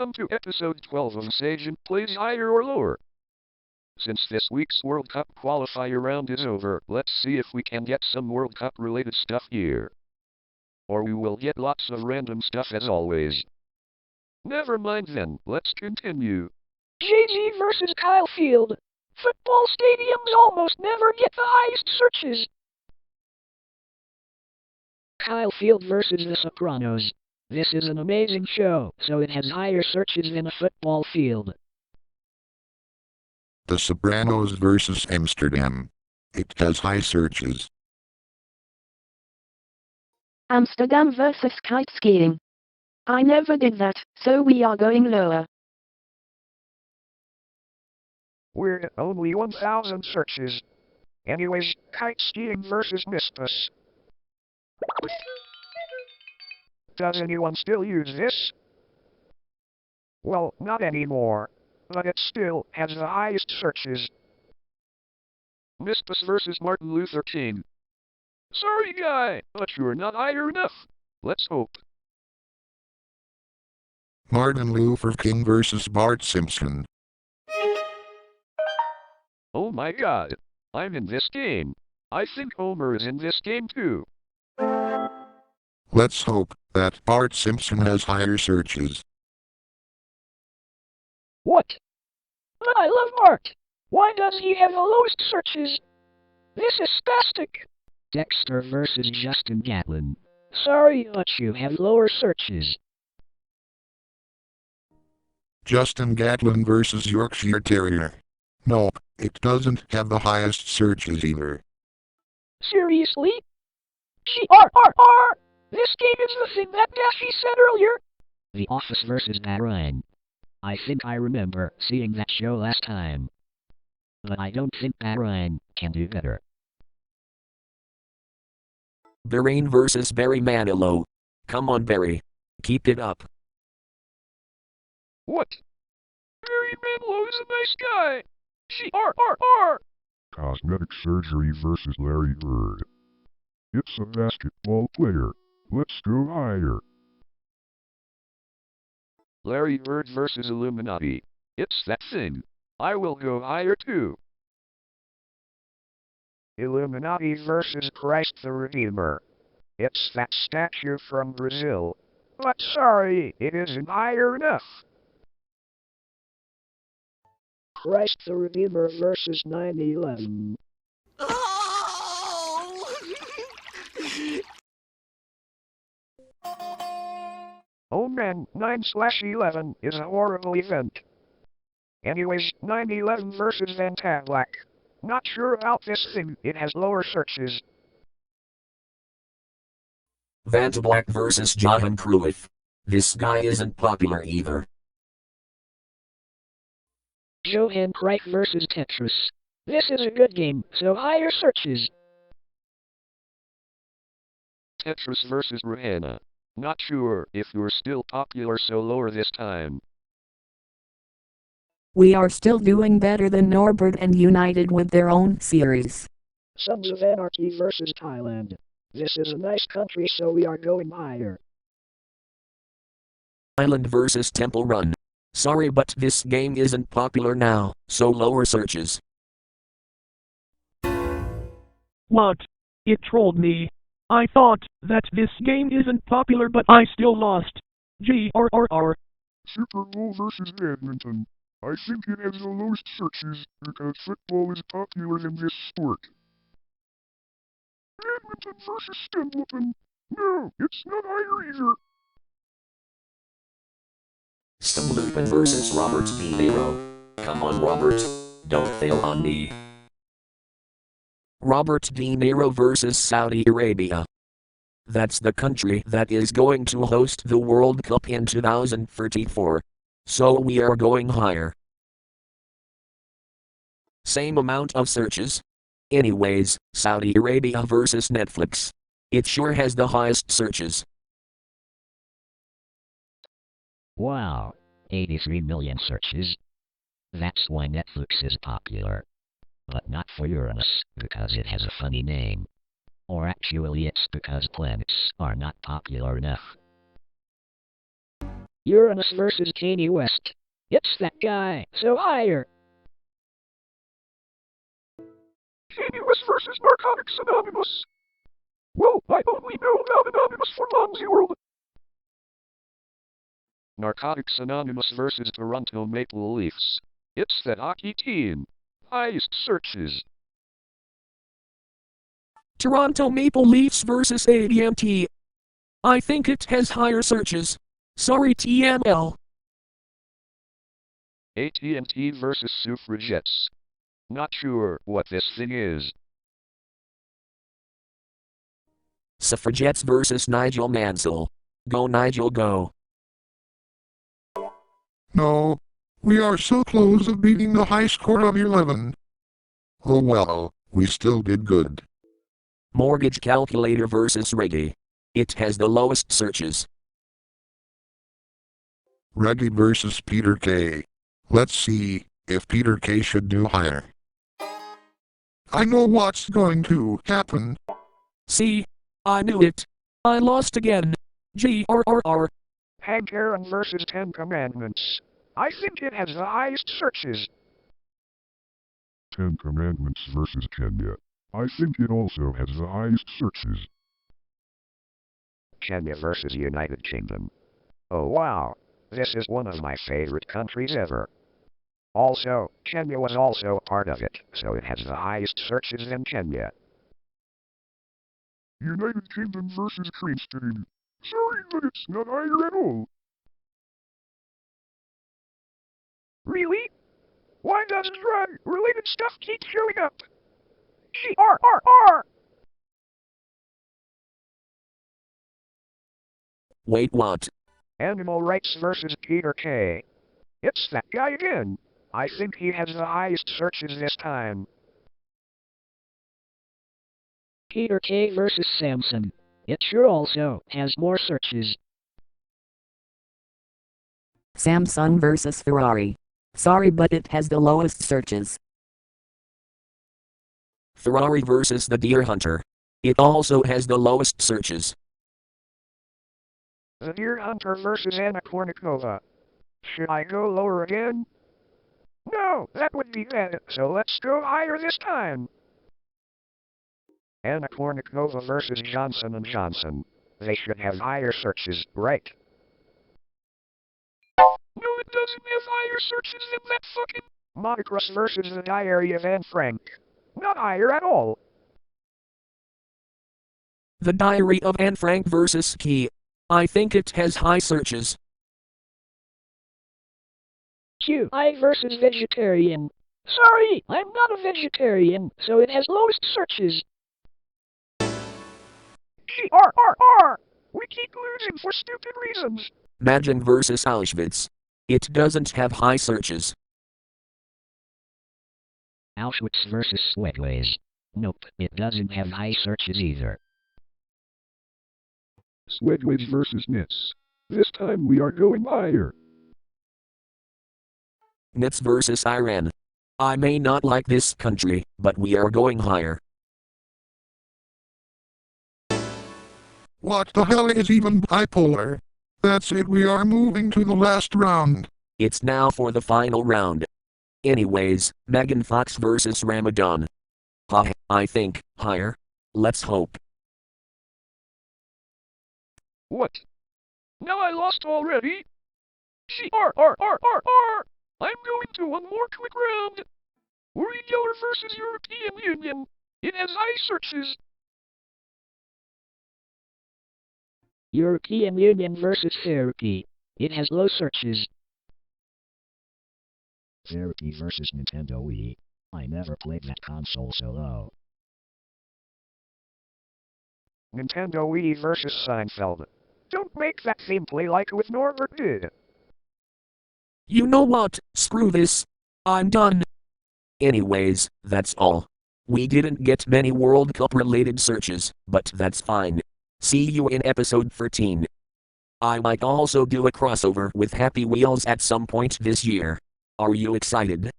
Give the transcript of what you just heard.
Welcome to episode 12 of MSAgent Plays Higher or Lower. Since this week's World Cup qualifier round is over, let's see if we can get some World Cup related stuff here. Or we will get lots of random stuff as always. Never mind then, let's continue. JG versus Kyle Field. Football stadiums almost never get the highest searches. Kyle Field versus The Sopranos. This is an amazing show, so it has higher searches than a football field. The Sopranos versus Amsterdam. It has high searches. Amsterdam versus kite skiing. I never did that, so we are going lower. We're at only 1,000 searches. Anyways, kite skiing versus Mispus. Does anyone still use this? Well, not anymore. But it still has the highest searches. Mispus versus Martin Luther King. Sorry guy, but you're not higher enough. Let's hope. Martin Luther King versus Bart Simpson. Oh my god, I'm in this game. I think Homer is in this game too. Let's hope that Bart Simpson has higher searches. What? I love Bart. Why does he have the lowest searches? This is spastic. Dexter versus Justin Gatlin. Sorry, but you have lower searches. Justin Gatlin versus Yorkshire Terrier. Nope, it doesn't have the highest searches either. Seriously? G-R-R-R! This game is the thing that Daffy said earlier. The Office versus Matt Ryan. I think I remember seeing that show last time. But I don't think Matt Ryan can do better. Bahrain versus Barry Manilow. Come on Barry. Keep it up. What? Barry Manilow is a nice guy. G-R-R-R! Cosmetic surgery versus Larry Bird. It's a basketball player. Let's go higher. Larry Bird versus Illuminati. It's that thing. I will go higher too. Illuminati versus Christ the Redeemer. It's that statue from Brazil. But sorry, it isn't higher enough. Christ the Redeemer versus 9/11. Oh man, 9/11 is a horrible event. Anyways, 9/11 versus Van Black. Not sure about this thing, it has lower searches. Van Black versus Johan Cruyff. This guy isn't popular either. Johan Cruyff versus Tetris. This is a good game, so higher searches. Tetris versus Rihanna. Not sure if you're still popular, so lower this time. We are still doing better than Norbert and United with their own series. Sons of Anarchy versus Thailand. This is a nice country, so we are going higher. Island versus Temple Run. Sorry, but this game isn't popular now, so lower searches. What? It trolled me. I thought that this game isn't popular, but I still lost. G-R-R-R. Super Bowl versus badminton. I think it has the lowest searches because football is popular in this sport. Badminton versus Stumbleton. No, it's not higher either. Stumbleton versus Robert De Niro. Come on Robert, don't fail on me. Robert De Niro versus Saudi Arabia. That's the country that is going to host the World Cup in 2034. So we are going higher. Same amount of searches. Anyways, Saudi Arabia versus Netflix. It sure has the highest searches. Wow, 83 million searches. That's why Netflix is popular. But not for Uranus, because it has a funny name. Or actually it's because planets are not popular enough. Uranus versus Kanye West. It's that guy, so higher. Kanye West versus Narcotics Anonymous. Well, I only know about Anonymous for Lonzy World. Narcotics Anonymous versus Toronto Maple Leafs. It's that hockey team. Highest searches. Toronto Maple Leafs versus AT&T. I think it has higher searches. Sorry TML. AT&T versus Suffragettes. Not sure what this thing is. Suffragettes versus Nigel Mansell. Go Nigel go. No. We are so close of beating the high score of 11. Oh well, we still did good. Mortgage calculator versus Reggae. It has the lowest searches. Reggie versus Peter K. Let's see if Peter K should do higher. I know what's going to happen. See? I knew it. I lost again. GRRR. Hank Aaron versus 10 Commandments. I think it has the highest searches. 10 Commandments versus Kenya. I think it also has the highest searches. Kenya versus United Kingdom. Oh wow, this is one of my favorite countries ever. Also, Kenya was also a part of it, so it has the highest searches in Kenya. United Kingdom versus Creamstein. Sorry, but it's not higher at all. Really? Why does drug-related stuff keep showing up? GRRR! Wait, what? Animal rights versus Peter K. It's that guy again. I think he has the highest searches this time. Peter K versus Samson. It sure also has more searches. Samsung versus Ferrari. Sorry, but it has the lowest searches. Ferrari versus the Deer Hunter. It also has the lowest searches. The Deer Hunter versus Anna Kournikova. Should I go lower again? No, that would be bad, so let's go higher this time. Anna Kournikova versus Johnson & Johnson. They should have higher searches, right? No, it doesn't have higher searches than that fucking Monocross versus the Diary of Anne Frank. Not higher at all. The Diary of Anne Frank versus Key. I think it has high searches. QI versus Vegetarian. Sorry, I'm not a vegetarian, so it has lowest searches. GRRR! We keep losing for stupid reasons. Magin versus Auschwitz. It doesn't have high searches. Auschwitz versus Swedways. Nope, it doesn't have high searches either. Swedways versus Nits. This time we are going higher. Nits versus Iran. I may not like this country, but we are going higher. What the hell is even bipolar? That's it, we are moving to the last round. It's now for the final round. Anyways, Megan Fox versus Ramadan. I think, higher. Let's hope. What? Now I lost already? GRRRRR! I'm going to one more quick round. Uri Geller versus European Union. It has high searches. European Union versus Therapy. It has low searches. Therapy versus Nintendo Wii. I never played that console so low. Nintendo Wii versus Seinfeld. Don't make that theme play like with Norbert did. You know what? Screw this. I'm done. Anyways, that's all. We didn't get many World Cup related searches, but that's fine. See you in episode 13. I might also do a crossover with Happy Wheels at some point this year. Are you excited?